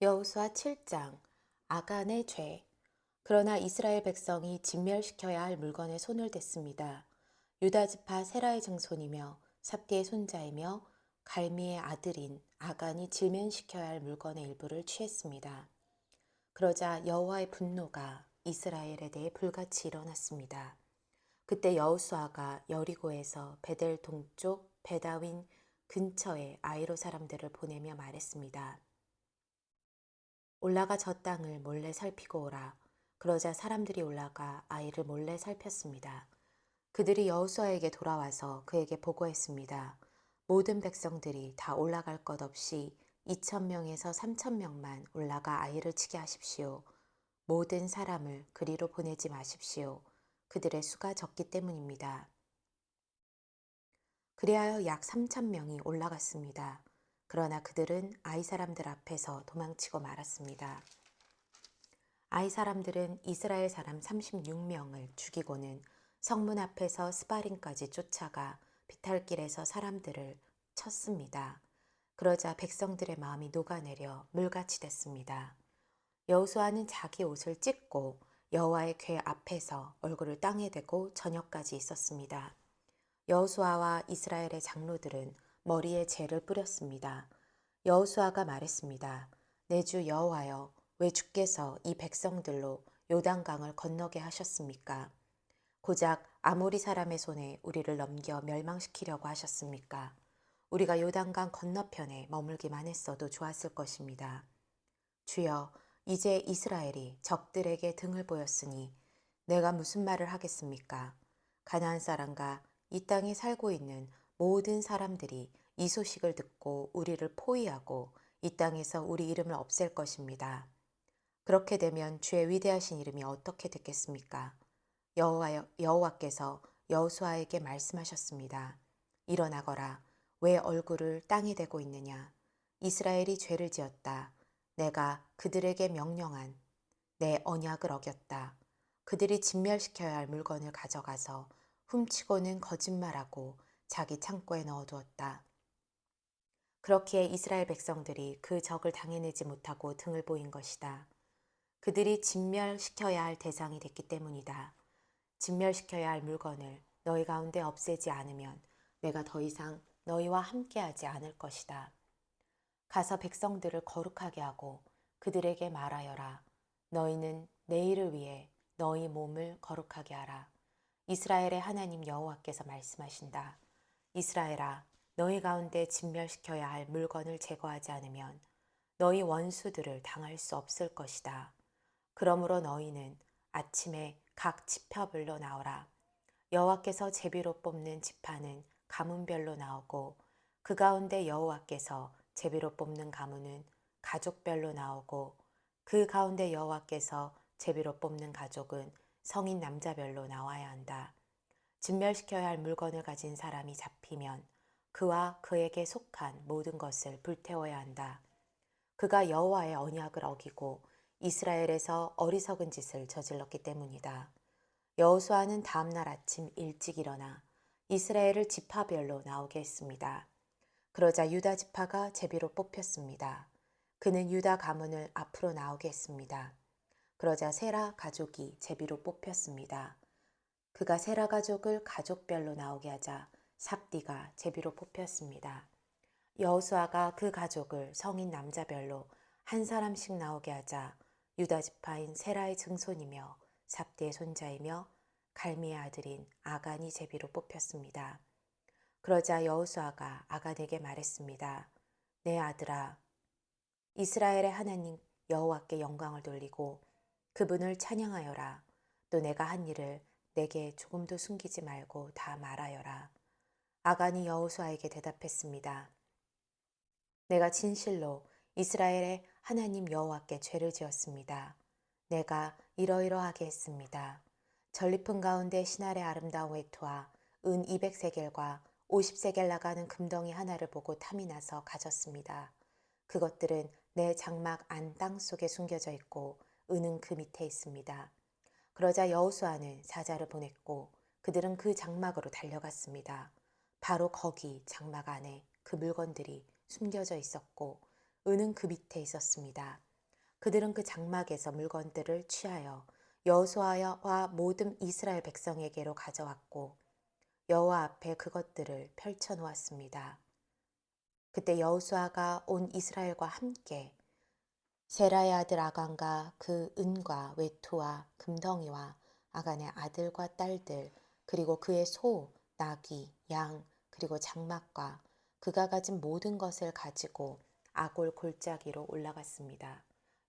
여호수아 7장 아간의 죄. 그러나 이스라엘 백성이 진멸시켜야 할 물건에 손을 댔습니다. 유다 지파 세라의 증손이며 삽디의 손자이며 갈미의 아들인 아간이 질면시켜야 할 물건의 일부를 취했습니다. 그러자 여호와의 분노가 이스라엘에 대해 불같이 일어났습니다. 그때 여호수아가 여리고에서 베델 동쪽 베다윈 근처에 아이로 사람들을 보내며 말했습니다. 올라가 저 땅을 몰래 살피고 오라. 그러자 사람들이 올라가 아이를 몰래 살폈습니다. 그들이 여호수아에게 돌아와서 그에게 보고했습니다. 모든 백성들이 다 올라갈 것 없이 2,000명에서 3,000명만 올라가 아이를 치게 하십시오. 모든 사람을 그리로 보내지 마십시오. 그들의 수가 적기 때문입니다. 그리하여 약 3,000명이 올라갔습니다. 그러나 그들은 아이 사람들 앞에서 도망치고 말았습니다. 아이 사람들은 이스라엘 사람 36명을 죽이고는 성문 앞에서 스바림까지 쫓아가 비탈길에서 사람들을 쳤습니다. 그러자 백성들의 마음이 녹아내려 물같이 됐습니다. 여호수아는 자기 옷을 찢고 여호와의 궤 앞에서 얼굴을 땅에 대고 저녁까지 있었습니다. 여호수아와 이스라엘의 장로들은 머리에 재를 뿌렸습니다. 여호수아가 말했습니다. 내 주 여호와여, 왜 주께서 이 백성들로 요단강을 건너게 하셨습니까? 고작 아모리 사람의 손에 우리를 넘겨 멸망시키려고 하셨습니까? 우리가 요단강 건너편에 머물기만 했어도 좋았을 것입니다. 주여, 이제 이스라엘이 적들에게 등을 보였으니 내가 무슨 말을 하겠습니까? 가나안 사람과 이 땅에 살고 있는 모든 사람들이 이 소식을 듣고 우리를 포위하고 이 땅에서 우리 이름을 없앨 것입니다. 그렇게 되면 주의 위대하신 이름이 어떻게 됐겠습니까? 여호와께서 여호수아에게 말씀하셨습니다. 일어나거라. 왜 얼굴을 땅에 대고 있느냐? 이스라엘이 죄를 지었다. 내가 그들에게 명령한 내 언약을 어겼다. 그들이 진멸시켜야 할 물건을 가져가서 훔치고는 거짓말하고 자기 창고에 넣어두었다. 그렇기에 이스라엘 백성들이 그 적을 당해내지 못하고 등을 보인 것이다. 그들이 진멸시켜야 할 대상이 됐기 때문이다. 진멸시켜야 할 물건을 너희 가운데 없애지 않으면 내가 더 이상 너희와 함께하지 않을 것이다. 가서 백성들을 거룩하게 하고 그들에게 말하여라. 너희는 내일을 위해 너희 몸을 거룩하게 하라. 이스라엘의 하나님 여호와께서 말씀하신다. 이스라엘아, 너희 가운데 진멸시켜야 할 물건을 제거하지 않으면 너희 원수들을 당할 수 없을 것이다. 그러므로 너희는 아침에 각 지파별로 나오라. 여호와께서 제비로 뽑는 지파는 가문별로 나오고 그 가운데 여호와께서 제비로 뽑는 가문은 가족별로 나오고 그 가운데 여호와께서 제비로 뽑는 가족은 성인 남자별로 나와야 한다. 진멸시켜야 할 물건을 가진 사람이 잡히면 그와 그에게 속한 모든 것을 불태워야 한다. 그가 여호와의 언약을 어기고 이스라엘에서 어리석은 짓을 저질렀기 때문이다. 여호수아는 다음날 아침 일찍 일어나 이스라엘을 지파별로 나오게 했습니다. 그러자 유다 지파가 제비로 뽑혔습니다. 그는 유다 가문을 앞으로 나오게 했습니다. 그러자 세라 가족이 제비로 뽑혔습니다. 그가 세라 가족을 가족별로 나오게 하자 삽디가 제비로 뽑혔습니다. 여호수아가 그 가족을 성인 남자별로 한 사람씩 나오게 하자 유다 지파인 세라의 증손이며 삽디의 손자이며 갈미의 아들인 아간이 제비로 뽑혔습니다. 그러자 여호수아가 아간에게 말했습니다. 내 아들아, 이스라엘의 하나님 여호와께 영광을 돌리고 그분을 찬양하여라. 또 내가 한 일을 내게 조금도 숨기지 말고 다 말하여라. 아간이 여호수아에게 대답했습니다. 내가 진실로 이스라엘의 하나님 여호와께 죄를 지었습니다. 내가 이러이러하게 했습니다. 전리품 가운데 신할의 아름다운 외투와 은 200세겔과 50세겔 나가는 금덩이 하나를 보고 탐이 나서 가졌습니다. 그것들은 내 장막 안 땅 속에 숨겨져 있고 은은 그 밑에 있습니다. 그러자 여호수아는 사자를 보냈고 그들은 그 장막으로 달려갔습니다. 바로 거기 장막 안에 그 물건들이 숨겨져 있었고 은은 그 밑에 있었습니다. 그들은 그 장막에서 물건들을 취하여 여호수아와 모든 이스라엘 백성에게로 가져왔고 여호와 앞에 그것들을 펼쳐 놓았습니다. 그때 여호수아가 온 이스라엘과 함께 세라의 아들 아간과 그 은과 외투와 금덩이와 아간의 아들과 딸들 그리고 그의 소, 나귀, 양 그리고 장막과 그가 가진 모든 것을 가지고 아골 골짜기로 올라갔습니다.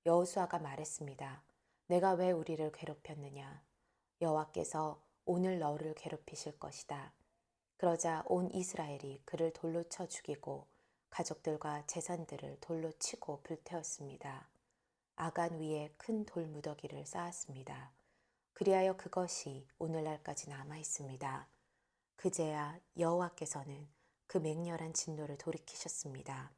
여호수아가 말했습니다. 내가 왜 우리를 괴롭혔느냐? 여호와께서 오늘 너를 괴롭히실 것이다. 그러자 온 이스라엘이 그를 돌로 쳐 죽이고 가족들과 재산들을 돌로 치고 불태웠습니다. 아간 위에 큰 돌무더기를 쌓았습니다. 그리하여 그것이 오늘날까지 남아 있습니다. 그제야 여호와께서는 그 맹렬한 진노를 돌이키셨습니다.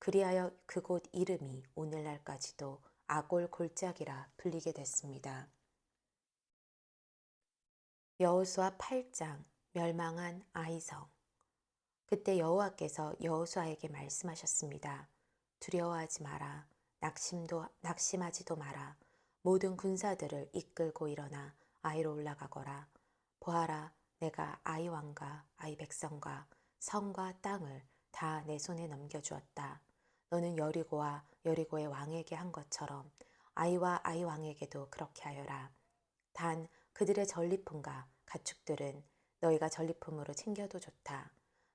그리하여 그곳 이름이 오늘날까지도 아골 골짜기라 불리게 됐습니다. 여호수아 8장 멸망한 아이성. 그때 여호와께서 여호수아에게 말씀하셨습니다. 두려워하지 마라. 낙심하지도 마라. 모든 군사들을 이끌고 일어나 아이로 올라가거라. 보아라, 내가 아이 왕과 아이 백성과 성과 땅을 다 내 손에 넘겨주었다. 너는 여리고와 여리고의 왕에게 한 것처럼 아이와 아이 왕에게도 그렇게 하여라. 단 그들의 전리품과 가축들은 너희가 전리품으로 챙겨도 좋다.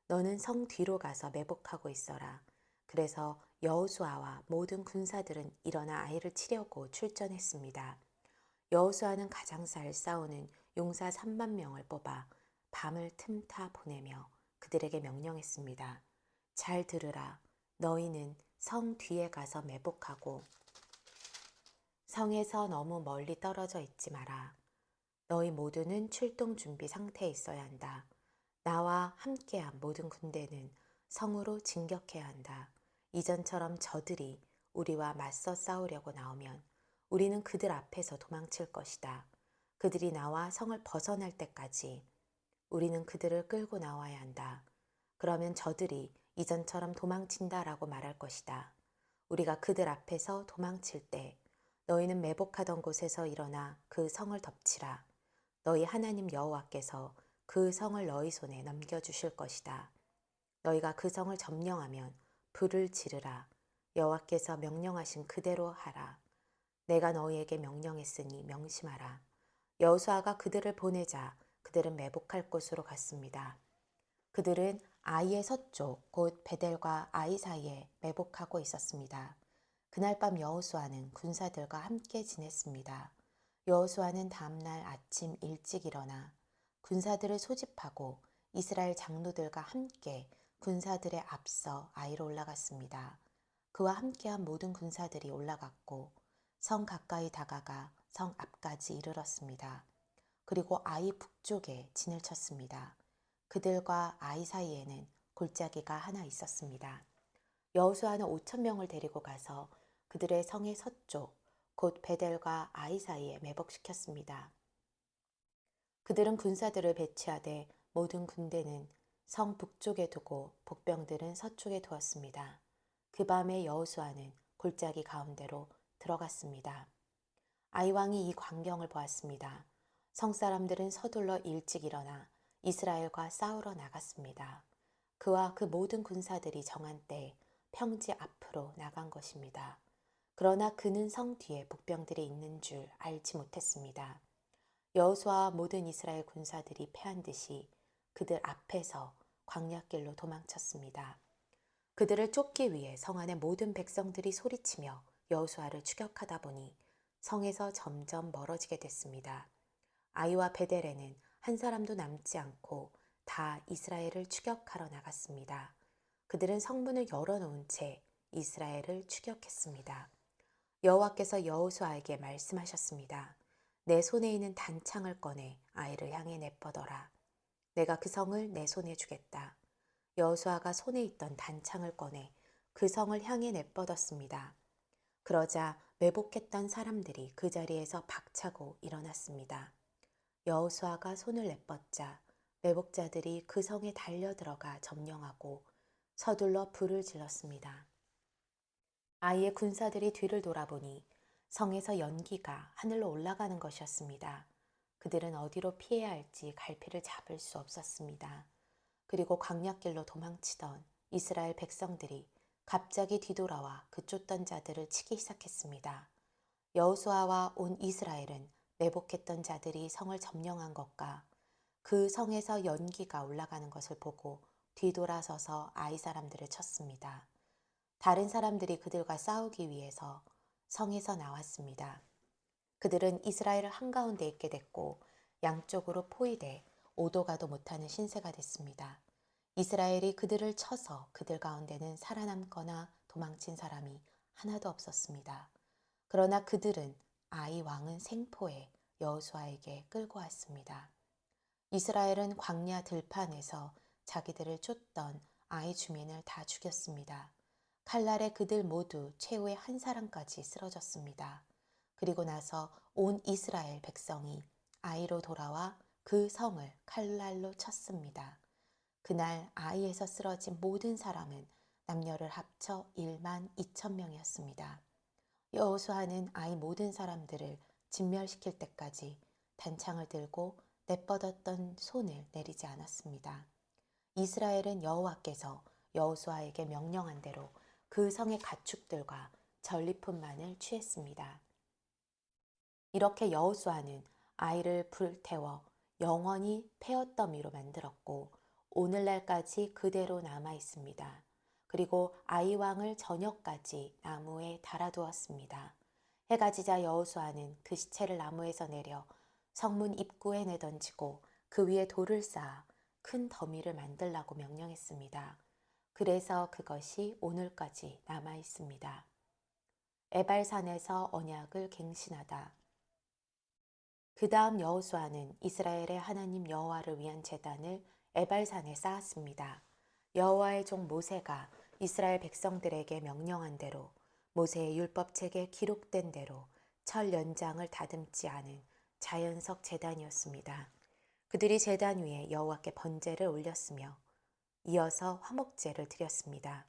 너는 성 뒤로 가서 매복하고 있어라. 그래서 여호수아와 모든 군사들은 일어나 아이를 치려고 출전했습니다. 여호수아는 가장 잘 싸우는 용사 3만 명을 뽑아 밤을 틈타 보내며 그들에게 명령했습니다. 잘 들으라. 너희는 성 뒤에 가서 매복하고 성에서 너무 멀리 떨어져 있지 마라. 너희 모두는 출동 준비 상태에 있어야 한다. 나와 함께한 모든 군대는 성으로 진격해야 한다. 이전처럼 저들이 우리와 맞서 싸우려고 나오면 우리는 그들 앞에서 도망칠 것이다. 그들이 나와 성을 벗어날 때까지 우리는 그들을 끌고 나와야 한다. 그러면 저들이 이전처럼 도망친다라고 말할 것이다. 우리가 그들 앞에서 도망칠 때 너희는 매복하던 곳에서 일어나 그 성을 덮치라. 너희 하나님 여호와께서 그 성을 너희 손에 넘겨주실 것이다. 너희가 그 성을 점령하면 불을 지르라. 여호와께서 명령하신 그대로 하라. 내가 너희에게 명령했으니 명심하라. 여호수아가 그들을 보내자 그들은 매복할 곳으로 갔습니다. 그들은 아이의 서쪽 곧 베델과 아이 사이에 매복하고 있었습니다. 그날 밤 여호수아는 군사들과 함께 지냈습니다. 여호수아는 다음날 아침 일찍 일어나 군사들을 소집하고 이스라엘 장로들과 함께 군사들의 앞서 아이로 올라갔습니다. 그와 함께한 모든 군사들이 올라갔고 성 가까이 다가가 성 앞까지 이르렀습니다. 그리고 아이 북쪽에 진을 쳤습니다. 그들과 아이 사이에는 골짜기가 하나 있었습니다. 여호수아는 5천 명을 데리고 가서 그들의 성의 서쪽 곧 베델과 아이 사이에 매복시켰습니다. 그들은 군사들을 배치하되 모든 군대는 성 북쪽에 두고 복병들은 서쪽에 두었습니다. 그 밤에 여호수아는 골짜기 가운데로 들어갔습니다. 아이 왕이 이 광경을 보았습니다. 성 사람들은 서둘러 일찍 일어나 이스라엘과 싸우러 나갔습니다. 그와 그 모든 군사들이 정한 때에 평지 앞으로 나간 것입니다. 그러나 그는 성 뒤에 복병들이 있는 줄 알지 못했습니다. 여호수아와 모든 이스라엘 군사들이 패한 듯이 그들 앞에서 광야길로 도망쳤습니다. 그들을 쫓기 위해 성 안의 모든 백성들이 소리치며 여호수아를 추격하다 보니 성에서 점점 멀어지게 됐습니다. 아이와 베델에는 한 사람도 남지 않고 다 이스라엘을 추격하러 나갔습니다. 그들은 성문을 열어놓은 채 이스라엘을 추격했습니다. 여호와께서 여호수아에게 말씀하셨습니다. 내 손에 있는 단창을 꺼내 아이를 향해 내뻗어라. 내가 그 성을 내 손에 주겠다. 여호수아가 손에 있던 단창을 꺼내 그 성을 향해 내뻗었습니다. 그러자 매복했던 사람들이 그 자리에서 박차고 일어났습니다. 여호수아가 손을 내뻗자 매복자들이 그 성에 달려들어가 점령하고 서둘러 불을 질렀습니다. 아이의 군사들이 뒤를 돌아보니 성에서 연기가 하늘로 올라가는 것이었습니다. 그들은 어디로 피해야 할지 갈피를 잡을 수 없었습니다. 그리고 광야길로 도망치던 이스라엘 백성들이 갑자기 뒤돌아와 그 쫓던 자들을 치기 시작했습니다. 여호수아와 온 이스라엘은 매복했던 자들이 성을 점령한 것과 그 성에서 연기가 올라가는 것을 보고 뒤돌아서서 아이 사람들을 쳤습니다. 다른 사람들이 그들과 싸우기 위해서 성에서 나왔습니다. 그들은 이스라엘을 한가운데 있게 됐고 양쪽으로 포위돼 오도 가도 못하는 신세가 됐습니다. 이스라엘이 그들을 쳐서 그들 가운데는 살아남거나 도망친 사람이 하나도 없었습니다. 그러나 그들은 아이 왕은 생포해 여호수아에게 끌고 왔습니다. 이스라엘은 광야 들판에서 자기들을 쫓던 아이 주민을 다 죽였습니다. 칼날에 그들 모두 최후의 한 사람까지 쓰러졌습니다. 그리고 나서 온 이스라엘 백성이 아이로 돌아와 그 성을 칼날로 쳤습니다. 그날 아이에서 쓰러진 모든 사람은 남녀를 합쳐 1만 2천 명이었습니다. 여호수아는 아이 모든 사람들을 진멸시킬 때까지 단창을 들고 내뻗었던 손을 내리지 않았습니다. 이스라엘은 여호와께서 여호수아에게 명령한 대로 그 성의 가축들과 전리품만을 취했습니다. 이렇게 여호수아는 아이를 불태워 영원히 폐허더미로 만들었고 오늘날까지 그대로 남아 있습니다. 그리고 아이 왕을 저녁까지 나무에 달아두었습니다. 해가 지자 여호수아는 그 시체를 나무에서 내려 성문 입구에 내던지고 그 위에 돌을 쌓아 큰 더미를 만들라고 명령했습니다. 그래서 그것이 오늘까지 남아 있습니다. 에발산에서 언약을 갱신하다. 그 다음 여호수아는 이스라엘의 하나님 여호와를 위한 제단을 에발산에 쌓았습니다. 여호와의 종 모세가 이스라엘 백성들에게 명령한 대로 모세의 율법책에 기록된 대로 철 연장을 다듬지 않은 자연석 제단이었습니다. 그들이 제단 위에 여호와께 번제를 올렸으며 이어서 화목제를 드렸습니다.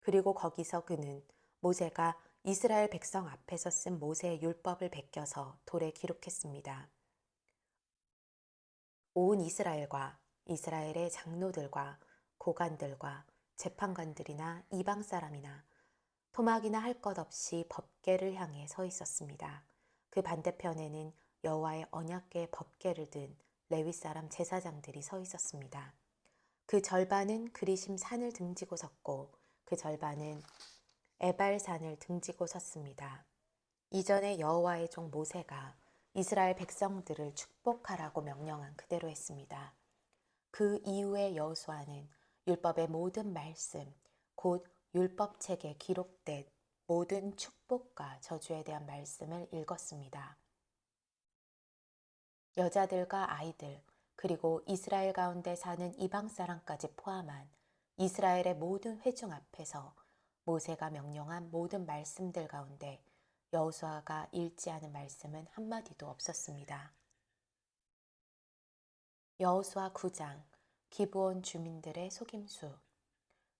그리고 거기서 그는 모세가 이스라엘 백성 앞에서 쓴 모세의 율법을 베껴서 돌에 기록했습니다. 온 이스라엘과 이스라엘의 장로들과 고관들과 재판관들이나 이방 사람이나 토막이나 할 것 없이 법궤를 향해 서 있었습니다. 그 반대편에는 여호와의 언약궤 법궤를 든 레위 사람 제사장들이 서 있었습니다. 그 절반은 그리심 산을 등지고 섰고 그 절반은 에발산을 등지고 섰습니다. 이전에 여호와의 종 모세가 이스라엘 백성들을 축복하라고 명령한 그대로 했습니다. 그 이후에 여호수아는 율법의 모든 말씀, 곧 율법책에 기록된 모든 축복과 저주에 대한 말씀을 읽었습니다. 여자들과 아이들, 그리고 이스라엘 가운데 사는 이방 사람까지 포함한 이스라엘의 모든 회중 앞에서 모세가 명령한 모든 말씀들 가운데 여호수아가 읽지 않은 말씀은 한마디도 없었습니다. 여호수아 9장 기브온 주민들의 속임수.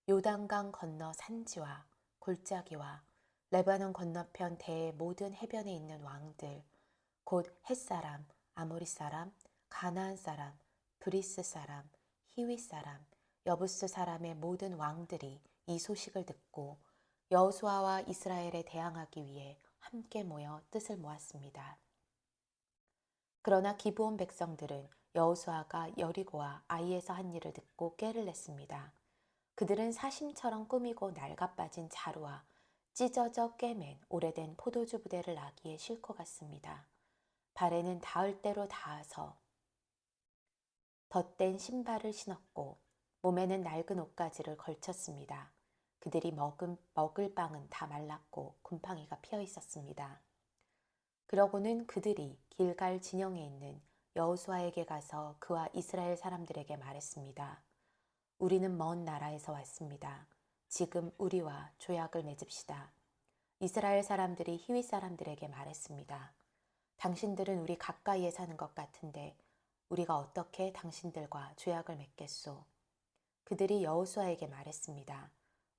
요단강 건너 산지와 골짜기와 레바논 건너편 대의 모든 해변에 있는 왕들, 곧 헷사람, 아모리 사람, 가나안 사람, 브리스 사람, 히위 사람, 여부스 사람의 모든 왕들이 이 소식을 듣고 여호수아와 이스라엘에 대항하기 위해 함께 모여 뜻을 모았습니다. 그러나 기브온 백성들은 여호수아가 여리고와 아이에서 한 일을 듣고 꾀를 냈습니다. 그들은 사심처럼 꾸미고 낡아빠진 자루와 찢어져 꿰맨 오래된 포도주 부대를 나기에 싣고 갔습니다. 발에는 닿을 대로 닿아서 덧댄 신발을 신었고 몸에는 낡은 옷가지를 걸쳤습니다. 그들이 먹을 빵은 다 말랐고 곰팡이가 피어 있었습니다. 그러고는 그들이 길갈 진영에 있는 여호수아에게 가서 그와 이스라엘 사람들에게 말했습니다. 우리는 먼 나라에서 왔습니다. 지금 우리와 조약을 맺읍시다. 이스라엘 사람들이 히위 사람들에게 말했습니다. 당신들은 우리 가까이에 사는 것 같은데 우리가 어떻게 당신들과 조약을 맺겠소? 그들이 여호수아에게 말했습니다.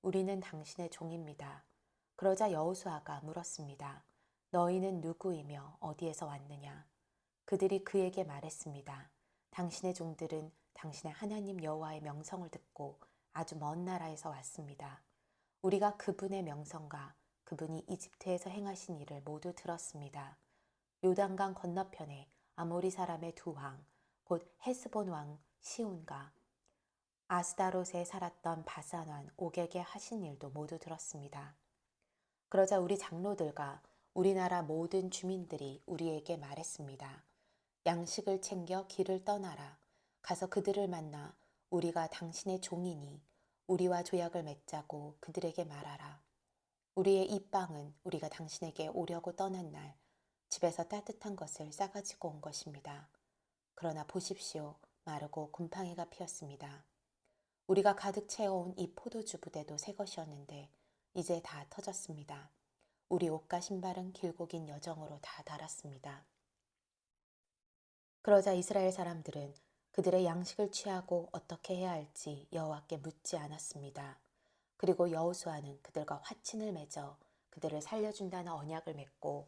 우리는 당신의 종입니다. 그러자 여호수아가 물었습니다. 너희는 누구이며 어디에서 왔느냐? 그들이 그에게 말했습니다. 당신의 종들은 당신의 하나님 여호와의 명성을 듣고 아주 먼 나라에서 왔습니다. 우리가 그분의 명성과 그분이 이집트에서 행하신 일을 모두 들었습니다. 요단강 건너편에 아모리 사람의 두 왕, 곧 헤스본 왕 시온과 아스다롯에 살았던 바산 왕 옥에게 하신 일도 모두 들었습니다. 그러자 우리 장로들과 우리나라 모든 주민들이 우리에게 말했습니다. 양식을 챙겨 길을 떠나라. 가서 그들을 만나 우리가 당신의 종이니 우리와 조약을 맺자고 그들에게 말하라. 우리의 이 빵은 우리가 당신에게 오려고 떠난 날 집에서 따뜻한 것을 싸가지고 온 것입니다. 그러나 보십시오. 마르고 곰팡이가 피었습니다. 우리가 가득 채워온 이 포도주 부대도 새 것이었는데 이제 다 터졌습니다. 우리 옷과 신발은 길고 긴 여정으로 다 닳았습니다. 그러자 이스라엘 사람들은 그들의 양식을 취하고 어떻게 해야 할지 여호와께 묻지 않았습니다. 그리고 여호수아는 그들과 화친을 맺어 그들을 살려준다는 언약을 맺고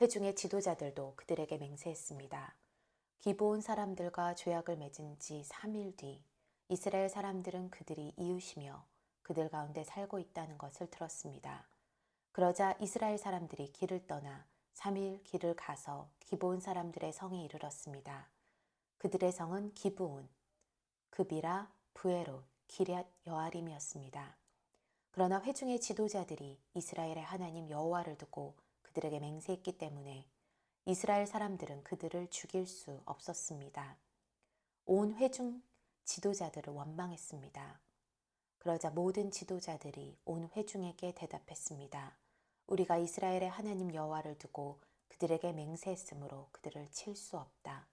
회중의 지도자들도 그들에게 맹세했습니다. 기브온 사람들과 조약을 맺은 지 3일 뒤 이스라엘 사람들은 그들이 이웃이며 그들 가운데 살고 있다는 것을 들었습니다. 그러자 이스라엘 사람들이 길을 떠나 3일 길을 가서 기브온 사람들의 성에 이르렀습니다. 그들의 성은 기브온, 그비라, 부에롯, 기럇 여아림이었습니다. 그러나 회중의 지도자들이 이스라엘의 하나님 여호와를 두고 그들에게 맹세했기 때문에 이스라엘 사람들은 그들을 죽일 수 없었습니다. 온 회중 지도자들을 원망했습니다. 그러자 모든 지도자들이 온 회중에게 대답했습니다. 우리가 이스라엘의 하나님 여호와를 두고 그들에게 맹세했으므로 그들을 칠 수 없다.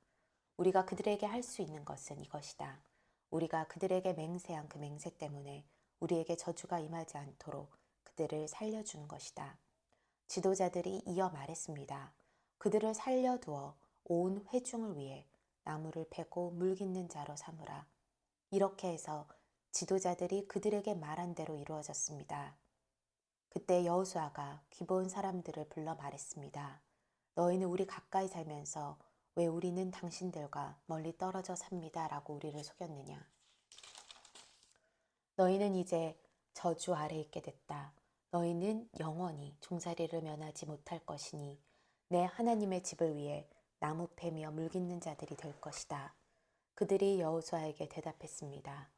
우리가 그들에게 할 수 있는 것은 이것이다. 우리가 그들에게 맹세한 그 맹세 때문에 우리에게 저주가 임하지 않도록 그들을 살려주는 것이다. 지도자들이 이어 말했습니다. 그들을 살려두어 온 회중을 위해 나무를 패고 물 깃는 자로 삼으라. 이렇게 해서 지도자들이 그들에게 말한 대로 이루어졌습니다. 그때 여호수아가 기브온 사람들을 불러 말했습니다. 너희는 우리 가까이 살면서 왜 우리는 당신들과 멀리 떨어져 삽니다. 라고 우리를 속였느냐. 너희는 이제 저주 아래 있게 됐다. 너희는 영원히 종살이를 면하지 못할 것이니 내 하나님의 집을 위해 나무 패며 물 깃는 자들이 될 것이다. 그들이 여호수아에게 대답했습니다.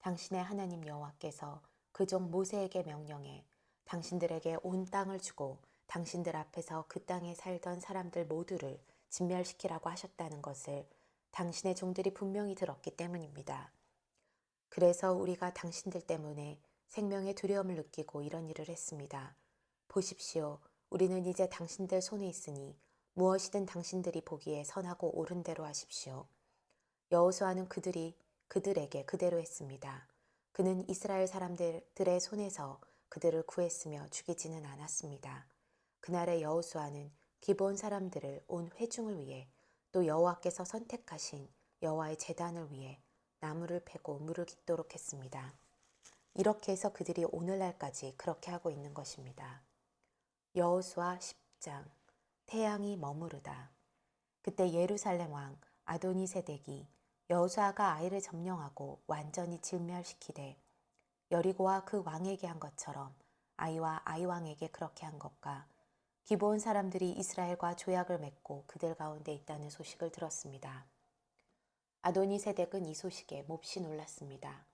당신의 하나님 여호와께서 그 종 모세에게 명령해 당신들에게 온 땅을 주고 당신들 앞에서 그 땅에 살던 사람들 모두를 진멸시키라고 하셨다는 것을 당신의 종들이 분명히 들었기 때문입니다. 그래서 우리가 당신들 때문에 생명의 두려움을 느끼고 이런 일을 했습니다. 보십시오. 우리는 이제 당신들 손에 있으니 무엇이든 당신들이 보기에 선하고 옳은 대로 하십시오. 여호수아는 그들에게 그대로 했습니다. 그는 이스라엘 사람들의 손에서 그들을 구했으며 죽이지는 않았습니다. 그날의 여호수아는 기브온 사람들을 온 회중을 위해 또 여호와께서 선택하신 여호와의 제단을 위해 나무를 패고 물을 깃도록 했습니다. 이렇게 해서 그들이 오늘날까지 그렇게 하고 있는 것입니다. 여호수아 10장 태양이 머무르다. 그때 예루살렘 왕 아도니세덱이 여호수아가 아이를 점령하고 완전히 진멸시키되 여리고와 그 왕에게 한 것처럼 아이와 아이 왕에게 그렇게 한 것과 기브온 사람들이 이스라엘과 조약을 맺고 그들 가운데 있다는 소식을 들었습니다. 아도니세덱은 이 소식에 몹시 놀랐습니다.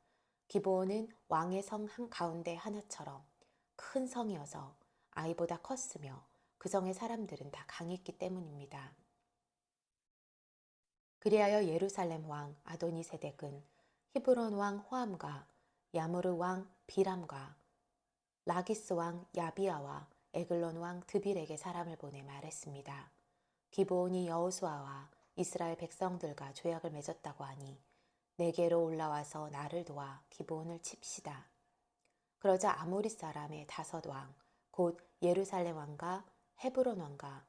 기브온은 왕의 성 한가운데 하나처럼 큰 성이어서 아이보다 컸으며 그 성의 사람들은 다 강했기 때문입니다. 그리하여 예루살렘 왕 아도니세덱은 히브론 왕 호암과 야무르 왕 비람과 라기스 왕 야비아와 에글론 왕 드빌에게 사람을 보내 말했습니다. 기브온이 여호수아와 이스라엘 백성들과 조약을 맺었다고 하니 내게로 올라와서 나를 도와 기브온을 칩시다. 그러자 아모리 사람의 5왕 곧 예루살렘 왕과 헤브론 왕과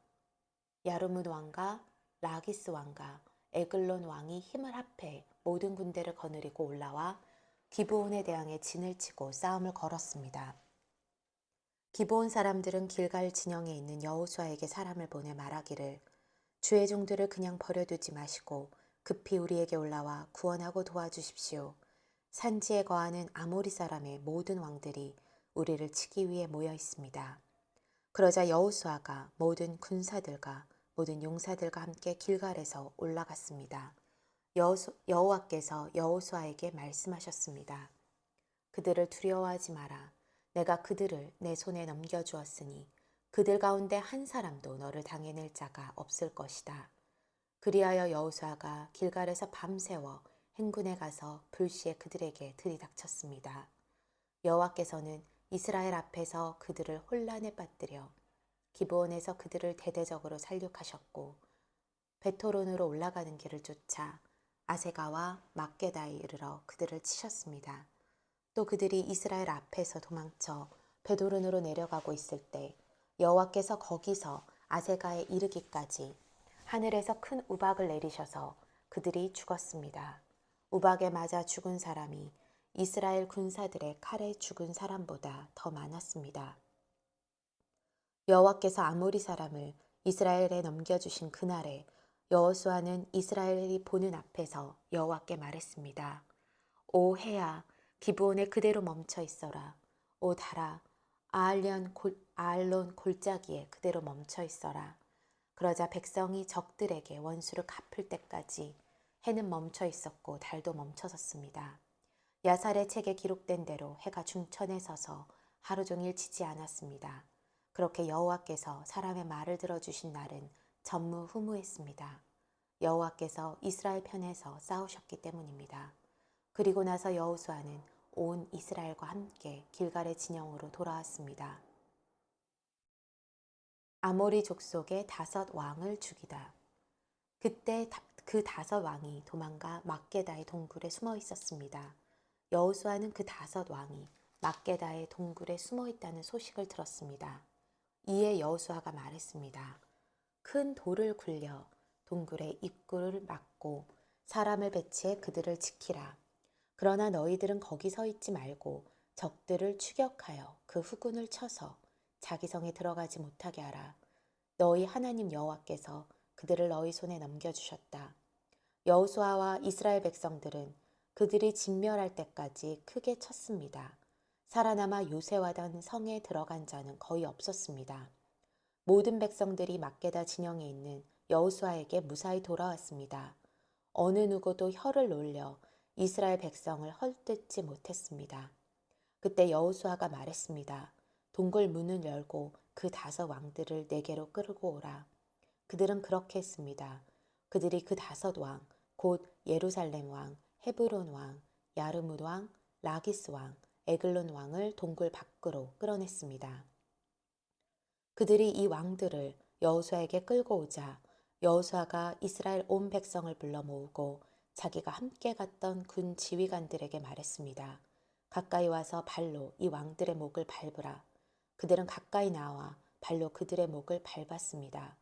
야르문 왕과 라기스 왕과 에글론 왕이 힘을 합해 모든 군대를 거느리고 올라와 기브온에 대항해 진을 치고 싸움을 걸었습니다. 기브온 사람들은 길갈 진영에 있는 여호수아에게 사람을 보내 말하기를 주의 종들을 그냥 버려두지 마시고 급히 우리에게 올라와 구원하고 도와주십시오. 산지에 거하는 아모리 사람의 모든 왕들이 우리를 치기 위해 모여 있습니다. 그러자 여호수아가 모든 군사들과 모든 용사들과 함께 길갈에서 올라갔습니다. 여호와께서 여호수아에게 말씀하셨습니다. 그들을 두려워하지 마라. 내가 그들을 내 손에 넘겨주었으니 그들 가운데 한 사람도 너를 당해낼 자가 없을 것이다. 그리하여 여호수아가 길갈에서 밤새워 행군에 가서 불시에 그들에게 들이닥쳤습니다. 여호와께서는 이스라엘 앞에서 그들을 혼란에 빠뜨려 기브온에서 그들을 대대적으로 살육하셨고 베토론으로 올라가는 길을 쫓아 아세가와 막게다에 이르러 그들을 치셨습니다. 또 그들이 이스라엘 앞에서 도망쳐 베도른으로 내려가고 있을 때 여호와께서 거기서 아세가에 이르기까지 하늘에서 큰 우박을 내리셔서 그들이 죽었습니다. 우박에 맞아 죽은 사람이 이스라엘 군사들의 칼에 죽은 사람보다 더 많았습니다. 여호와께서 아모리 사람을 이스라엘에 넘겨주신 그날에 여호수아는 이스라엘이 보는 앞에서 여호와께 말했습니다. 오 해야 기브온에 그대로 멈춰 있어라. 오 달아 아알론 골짜기에 그대로 멈춰 있어라. 그러자 백성이 적들에게 원수를 갚을 때까지 해는 멈춰 있었고 달도 멈춰섰습니다. 야살의 책에 기록된 대로 해가 중천에 서서 하루 종일 지지 않았습니다. 그렇게 여호와께서 사람의 말을 들어주신 날은 전무후무했습니다. 여호와께서 이스라엘 편에서 싸우셨기 때문입니다. 그리고 나서 여호수아는 온 이스라엘과 함께 길갈의 진영으로 돌아왔습니다. 아모리 족속의 5 왕을 죽이다. 그때 그 5 왕이 도망가 막게다의 동굴에 숨어 있었습니다. 여호수아는 그 5 왕이 막게다의 동굴에 숨어 있다는 소식을 들었습니다. 이에 여호수아가 말했습니다. 큰 돌을 굴려 동굴의 입구를 막고 사람을 배치해 그들을 지키라. 그러나 너희들은 거기 서 있지 말고 적들을 추격하여 그 후군을 쳐서 자기 성에 들어가지 못하게 하라. 너희 하나님 여호와께서 그들을 너희 손에 넘겨주셨다. 여호수아와 이스라엘 백성들은 그들이 진멸할 때까지 크게 쳤습니다. 살아남아 요새와던 성에 들어간 자는 거의 없었습니다. 모든 백성들이 막게다 진영에 있는 여호수아에게 무사히 돌아왔습니다. 어느 누구도 혀를 놀려 이스라엘 백성을 헐뜯지 못했습니다. 그때 여호수아가 말했습니다. 동굴 문을 열고 그 5 왕들을 내게로 끌고 오라. 그들은 그렇게 했습니다. 그들이 그 5 왕, 곧 예루살렘 왕, 헤브론 왕, 야르뭇 왕, 라기스 왕, 에글론 왕을 동굴 밖으로 끌어냈습니다. 그들이 이 왕들을 여호수아에게 끌고 오자 여호수아가 이스라엘 온 백성을 불러 모으고 자기가 함께 갔던 군 지휘관들에게 말했습니다. 가까이 와서 발로 이 왕들의 목을 밟으라. 그들은 가까이 나와 발로 그들의 목을 밟았습니다.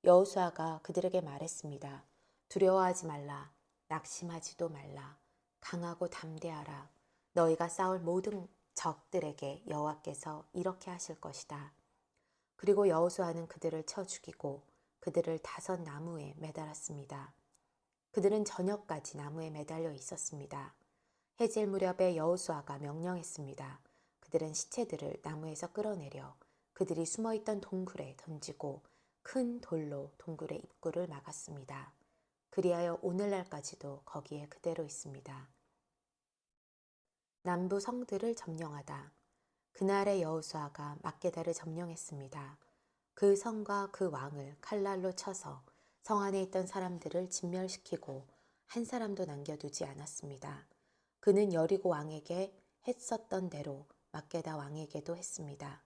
여호수아가 그들에게 말했습니다. 두려워하지 말라. 낙심하지도 말라. 강하고 담대하라. 너희가 싸울 모든 적들에게 여호와께서 이렇게 하실 것이다. 그리고 여호수아는 그들을 쳐 죽이고 그들을 5 나무에 매달았습니다. 그들은 저녁까지 나무에 매달려 있었습니다. 해질 무렵에 여호수아가 명령했습니다. 그들은 시체들을 나무에서 끌어내려 그들이 숨어있던 동굴에 던지고 큰 돌로 동굴의 입구를 막았습니다. 그리하여 오늘날까지도 거기에 그대로 있습니다. 남부 성들을 점령하다. 그날의 여호수아가 막게다를 점령했습니다. 그 성과 그 왕을 칼날로 쳐서 성 안에 있던 사람들을 진멸시키고 한 사람도 남겨두지 않았습니다. 그는 여리고 왕에게 했었던 대로 막게다 왕에게도 했습니다.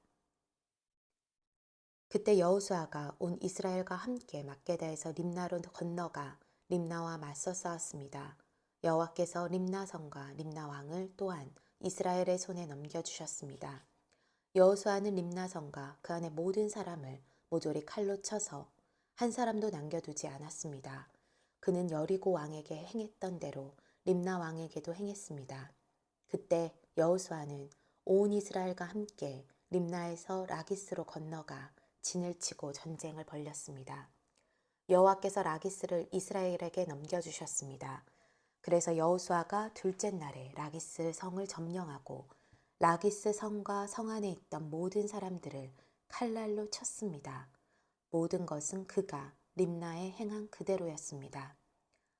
그때 여호수아가 온 이스라엘과 함께 막게다에서 림나로 건너가 림나와 맞서 싸웠습니다. 여호와께서 림나 성과 림나 왕을 또한 이스라엘의 손에 넘겨주셨습니다. 여호수아는 림나 성과 그 안의 모든 사람을 모조리 칼로 쳐서 한 사람도 남겨두지 않았습니다. 그는 여리고 왕에게 행했던 대로 림나 왕에게도 행했습니다. 그때 여호수아는 온 이스라엘과 함께 림나에서 라기스로 건너가 진을 치고 전쟁을 벌였습니다. 여호와께서 라기스를 이스라엘에게 넘겨주셨습니다. 그래서 여호수아가 둘째 날에 라기스 성을 점령하고 라기스 성과 성 안에 있던 모든 사람들을 칼날로 쳤습니다. 모든 것은 그가 림나에 행한 그대로였습니다.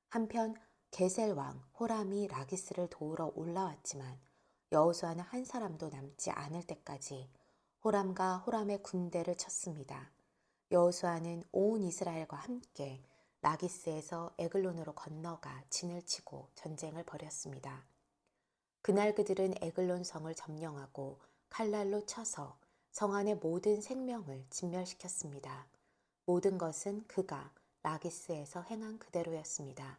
한편 게셀 왕 호람이 라기스를 도우러 올라왔지만 여호수아는 한 사람도 남지 않을 때까지 호람과 호람의 군대를 쳤습니다. 여호수아는 온 이스라엘과 함께 라기스에서 에글론으로 건너가 진을 치고 전쟁을 벌였습니다. 그날 그들은 에글론 성을 점령하고 칼날로 쳐서 성 안의 모든 생명을 진멸시켰습니다. 모든 것은 그가 라기스에서 행한 그대로였습니다.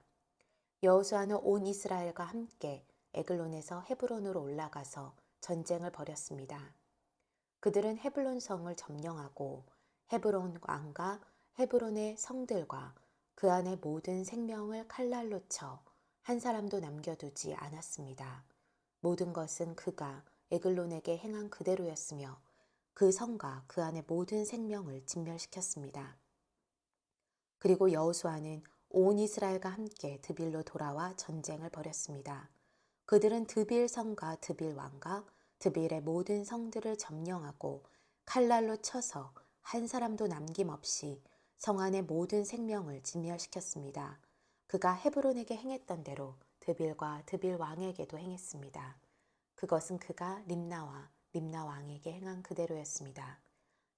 여호수아는 온 이스라엘과 함께 에글론에서 헤브론으로 올라가서 전쟁을 벌였습니다. 그들은 헤블론 성을 점령하고 헤브론 왕과 헤브론의 성들과 그 안의 모든 생명을 칼날로 쳐 한 사람도 남겨두지 않았습니다. 모든 것은 그가 에글론에게 행한 그대로였으며 그 성과 그 안의 모든 생명을 진멸시켰습니다. 그리고 여호수아는 온 이스라엘과 함께 드빌로 돌아와 전쟁을 벌였습니다. 그들은 드빌 성과 드빌 왕과 드빌의 모든 성들을 점령하고 칼날로 쳐서 한 사람도 남김없이 성 안의 모든 생명을 진멸시켰습니다. 그가 헤브론에게 행했던 대로 드빌과 드빌 왕에게도 행했습니다. 그것은 그가 림나와 림나 왕에게 행한 그대로였습니다.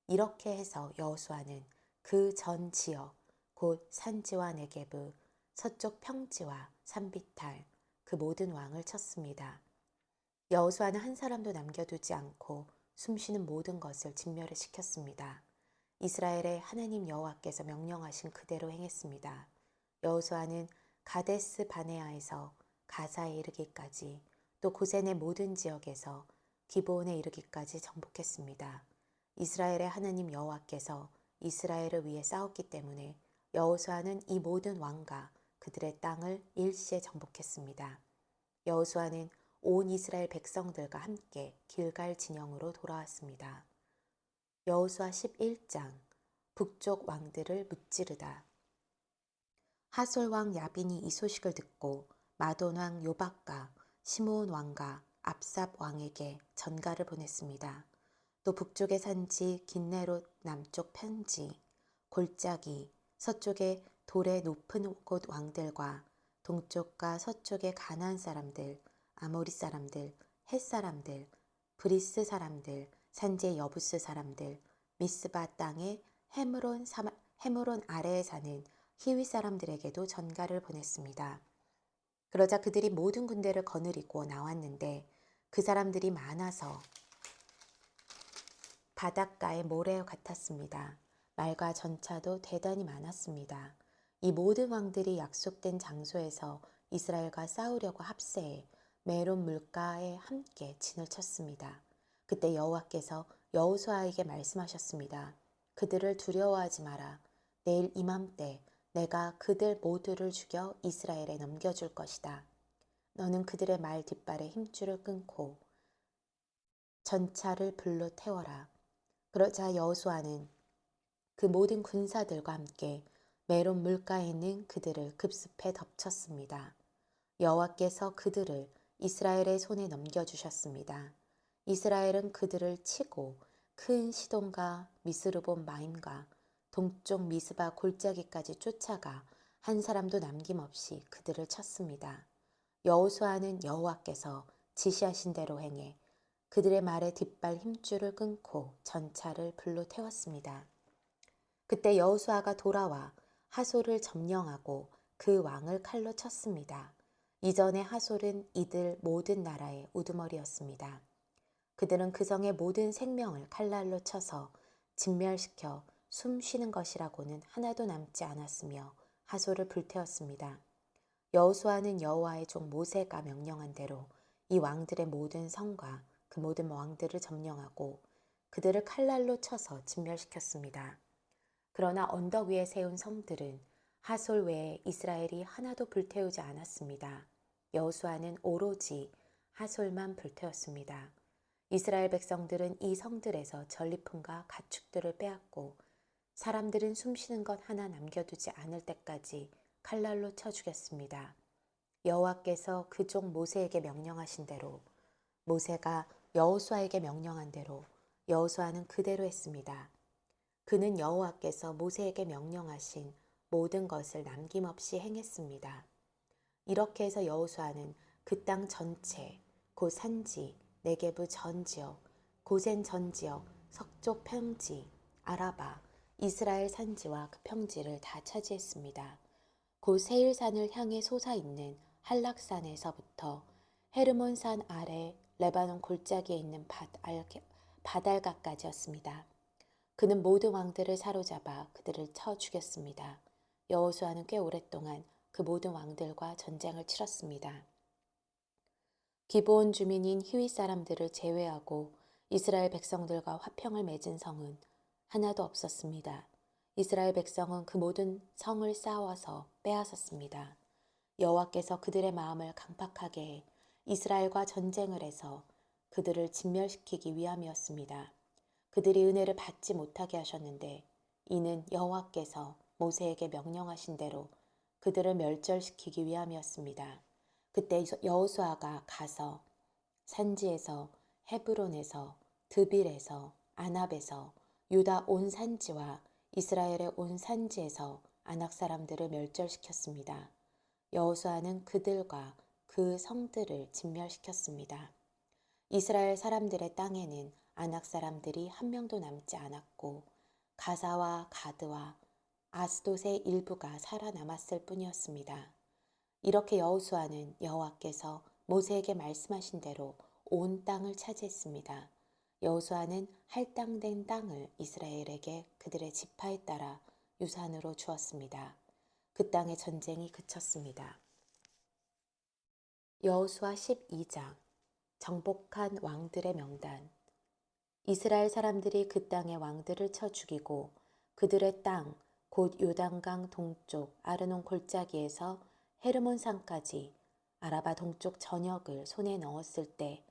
이렇게 해서 여호수아는 그 전 지역 곧 산지와 네게브, 서쪽 평지와 산비탈 그 모든 왕을 쳤습니다. 여호수아는 한 사람도 남겨두지 않고 숨쉬는 모든 것을 진멸을 시켰습니다. 이스라엘의 하나님 여호와께서 명령하신 그대로 행했습니다. 여호수아는 가데스 바네아에서 가사에 이르기까지 또 고센의 모든 지역에서 기브온에 이르기까지 정복했습니다. 이스라엘의 하나님 여호와께서 이스라엘을 위해 싸웠기 때문에 여호수아는 이 모든 왕과 그들의 땅을 일시에 정복했습니다. 여호수아는 온 이스라엘 백성들과 함께 길갈 진영으로 돌아왔습니다. 여호수아 11장 북쪽 왕들을 무찌르다. 하솔 왕 야빈이 이 소식을 듣고 마돈 왕 요박과 시므온 왕과 압삽 왕에게 전가를 보냈습니다. 또 북쪽의 산지 긴네롯 남쪽 편지 골짜기 서쪽의 돌의 높은 곳 왕들과 동쪽과 서쪽의 가나안 사람들, 아모리 사람들, 헷 사람들, 브리스 사람들, 산지의 여부스 사람들, 미스바 땅의 헤므론 아래에 사는 히위 사람들에게도 전가를 보냈습니다. 그러자 그들이 모든 군대를 거느리고 나왔는데 그 사람들이 많아서 바닷가의 모래 같았습니다. 말과 전차도 대단히 많았습니다. 이 모든 왕들이 약속된 장소에서 이스라엘과 싸우려고 합세해 메론 물가에 함께 진을 쳤습니다. 그때 여호와께서 여호수아에게 말씀하셨습니다. 그들을 두려워하지 마라. 내일 이맘때 내가 그들 모두를 죽여 이스라엘에 넘겨줄 것이다. 너는 그들의 말 뒷발에 힘줄을 끊고 전차를 불로 태워라. 그러자 여호수아는 그 모든 군사들과 함께 메론 물가에 있는 그들을 급습해 덮쳤습니다. 여호와께서 그들을 이스라엘의 손에 넘겨주셨습니다. 이스라엘은 그들을 치고 큰 시돈과 미스르본 마임과 동쪽 미스바 골짜기까지 쫓아가 한 사람도 남김없이 그들을 쳤습니다. 여호수아는 여호와께서 지시하신 대로 행해 그들의 말에 뒷발 힘줄을 끊고 전차를 불로 태웠습니다. 그때 여호수아가 돌아와 하솔을 점령하고 그 왕을 칼로 쳤습니다. 이전에 하솔은 이들 모든 나라의 우두머리였습니다. 그들은 그 성의 모든 생명을 칼날로 쳐서 진멸시켜 숨 쉬는 것이라고는 하나도 남지 않았으며 하솔을 불태웠습니다. 여호수아는 여호와의 종 모세가 명령한 대로 이 왕들의 모든 성과 그 모든 왕들을 점령하고 그들을 칼날로 쳐서 진멸시켰습니다. 그러나 언덕 위에 세운 성들은 하솔 외에 이스라엘이 하나도 불태우지 않았습니다. 여호수아는 오로지 하솔만 불태웠습니다. 이스라엘 백성들은 이 성들에서 전리품과 가축들을 빼앗고 사람들은 숨쉬는 것 하나 남겨두지 않을 때까지 칼날로 쳐 죽였습니다. 여호와께서 그족 모세에게 명령하신 대로 모세가 여호수아에게 명령한 대로 여호수아는 그대로 했습니다. 그는 여호와께서 모세에게 명령하신 모든 것을 남김없이 행했습니다. 이렇게 해서 여호수아는 그 땅 전체, 곧 산지, 네게부 전 지역, 고센 전 지역, 석쪽 평지, 아라바, 이스라엘 산지와 그 평지를 다 차지했습니다. 곧 세일산을 향해 솟아있는 한락산에서부터 헤르몬산 아래 레바논 골짜기에 있는 바달가까지였습니다. 그는 모든 왕들을 사로잡아 그들을 쳐 죽였습니다. 여호수아는 꽤 오랫동안 그 모든 왕들과 전쟁을 치렀습니다. 기브온 주민인 히윗 사람들을 제외하고 이스라엘 백성들과 화평을 맺은 성은 하나도 없었습니다. 이스라엘 백성은 그 모든 성을 싸워서 빼앗았습니다. 여호와께서 그들의 마음을 강팍하게 해 이스라엘과 전쟁을 해서 그들을 진멸시키기 위함이었습니다. 그들이 은혜를 받지 못하게 하셨는데 이는 여호와께서 모세에게 명령하신 대로 그들을 멸절시키기 위함이었습니다. 그때 여호수아가 가서 산지에서 헤브론에서 드빌에서 아납에서 유다 온 산지와 이스라엘의 온 산지에서 아낙 사람들을 멸절시켰습니다. 여호수아는 그들과 그 성들을 진멸시켰습니다. 이스라엘 사람들의 땅에는 아낙 사람들이 한 명도 남지 않았고 가사와 가드와 아스돗의 일부가 살아남았을 뿐이었습니다. 이렇게 여호수아는 여호와께서 모세에게 말씀하신 대로 온 땅을 차지했습니다. 여호수아는 할당된 땅을 이스라엘에게 그들의 지파에 따라 유산으로 주었습니다. 그 땅의 전쟁이 그쳤습니다. 여호수아 12장 정복한 왕들의 명단. 이스라엘 사람들이 그 땅의 왕들을 쳐 죽이고 그들의 땅, 곧 요단강 동쪽 아르논 골짜기에서 헤르몬 산까지 아라바 동쪽 전역을 손에 넣었을 때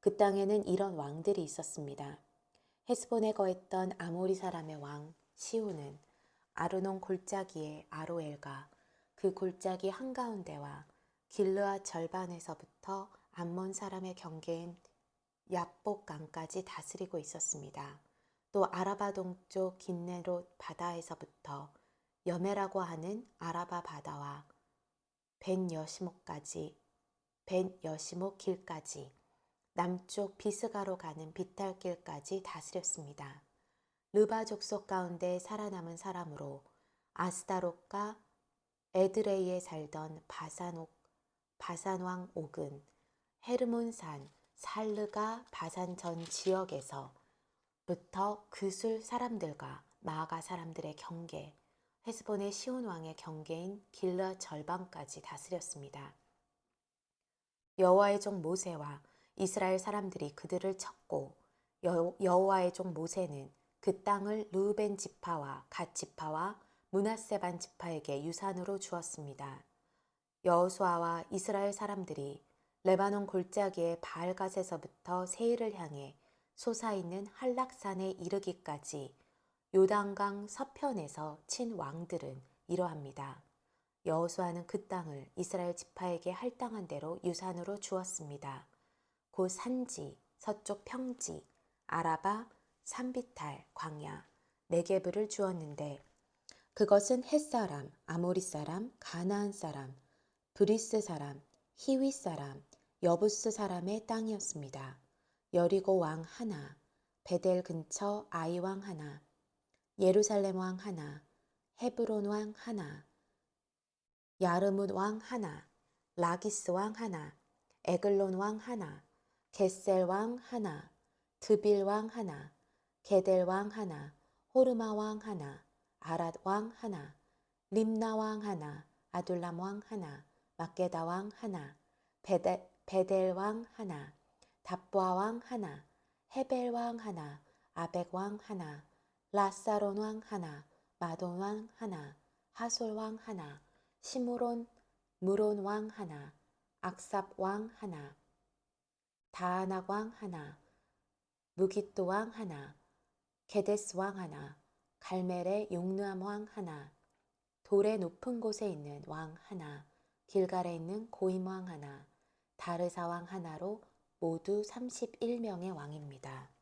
그 땅에는 이런 왕들이 있었습니다. 헤스본에 거했던 아모리 사람의 왕 시온은 아르논 골짜기의 아로엘과 그 골짜기 한가운데와 길르앗 절반에서부터 암몬 사람의 경계인 얍복강까지 다스리고 있었습니다. 또 아라바 동쪽 긴네롯 바다에서부터 여메라고 하는 아라바 바다와 벤 여시목 길까지 남쪽 비스가로 가는 비탈길까지 다스렸습니다. 르바 족속 가운데 살아남은 사람으로 아스다롯과 에드레이에 살던 바산왕 옥은 헤르몬산 살르가 바산 전 지역에서부터 그술 사람들과 마아가 사람들의 경계, 헤스본의 시온 왕의 경계인 길르앗 절반까지 다스렸습니다. 여호와의 종 모세와 이스라엘 사람들이 그들을 쳤고 여호와의 종 모세는 그 땅을 르우벤 지파와 갓 지파와 므낫세 반 지파에게 유산으로 주었습니다. 여호수아와 이스라엘 사람들이 레바논 골짜기의 바알갓에서부터 세일을 향해 솟아있는 한락산에 이르기까지 요단강 서편에서 친 왕들은 이러합니다. 여호수아는 그 땅을 이스라엘 지파에게 할당한 대로 유산으로 주었습니다. 곧 산지, 서쪽 평지, 아라바, 산비탈, 광야, 네게브를 주었는데 그것은 헷사람, 아모리 사람, 가나안 사람, 브리스 사람, 히윗 사람, 여부스 사람의 땅이었습니다. 여리고 왕 하나, 베델 근처 아이 왕 하나, 예루살렘 왕 하나, 헤브론 왕 하나, 야르뭇 왕 하나, 라기스 왕 하나, 에글론 왕 하나, 겟셀 왕 하나, 드빌 왕 하나, 게델 왕 하나, 호르마 왕 하나, 아랏 왕 하나, 림나 왕 하나, 아둘람 왕 하나, 막게다 왕 하나, 베델 왕 하나, 답보아 왕 하나, 헤벨 왕 하나, 아벡 왕 하나, 라사론 왕 하나, 마돈 왕 하나, 하솔 왕 하나, 시므론 무론 왕 하나, 악삽 왕 하나, 다아낙 왕 하나, 무깃도 왕 하나, 게데스 왕 하나, 갈멜의 용르암 왕 하나, 돌의 높은 곳에 있는 왕 하나, 길갈에 있는 고임 왕 하나, 다르사 왕 하나로 모두 31명의 왕입니다.